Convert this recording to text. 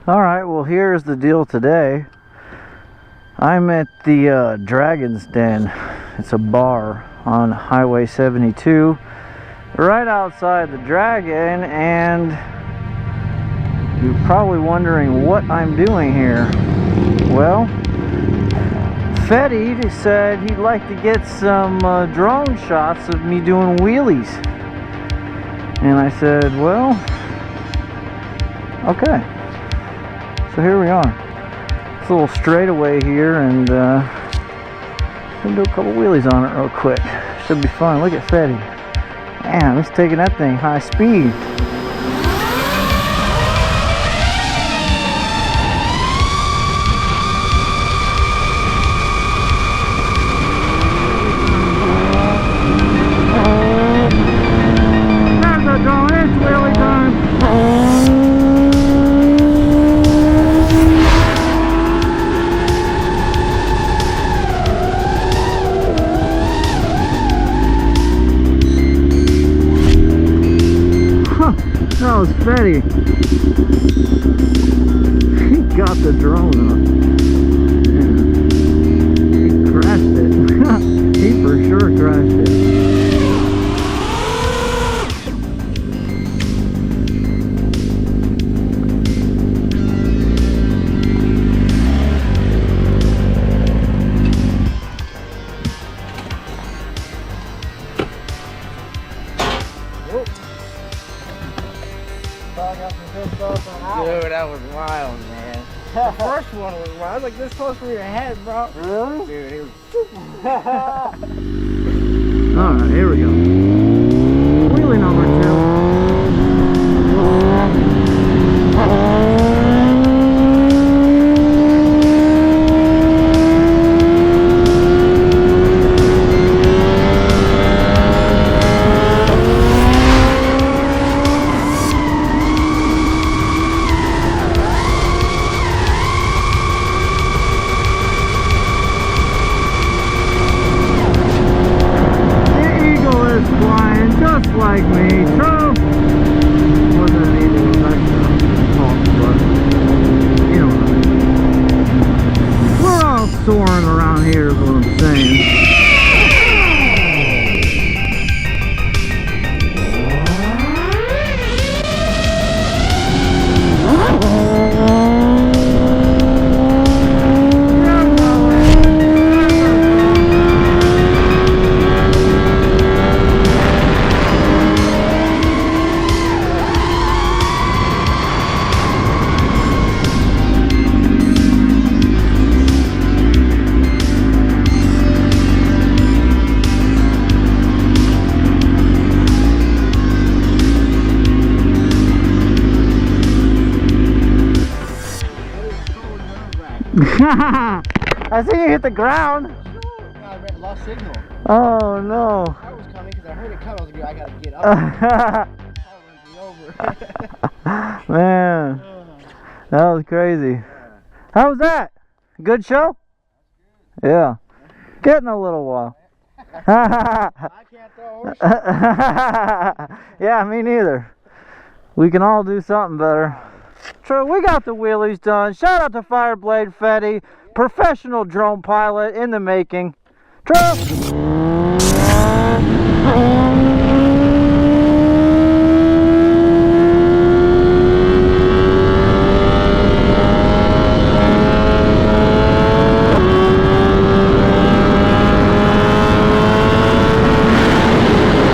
Alright, well here's the deal today. I'm at the Dragon's Den. It's a bar on Highway 72 right outside the Dragon, and you're probably wondering what I'm doing here. Well, Fetty said he'd like to get some drone shots of me doing wheelies, and I said, well, okay. So here we are. It's a little straightaway here, and gonna do a couple wheelies on it real quick. Should be fun. Look at Fetty. Man, he's taking that thing high speed. There's the drone. It's wheelie time. That was Fetty. He got the drone up. Yeah. He crashed it. He for sure crashed it. Dude, that was wild, man. The first one was wild. I was like this close to your head, bro. Really? Dude, it was... Alright, here we go. Wheelie number 2. Just like me, true. Wasn't an eagle, it was actually a hawk, but you know what I mean. We're all soaring around here is what I'm saying. I see you hit the ground. I lost signal. Oh no. I was coming because I heard it come. I was like, I gotta get up. Man, that was crazy. How was that? Good show? Yeah. Getting a little while. I can't throw a horse. Yeah, me neither. We can all do something better. True, we got the wheelies done. Shout out to Fireblade Fetty, professional drone pilot in the making. True.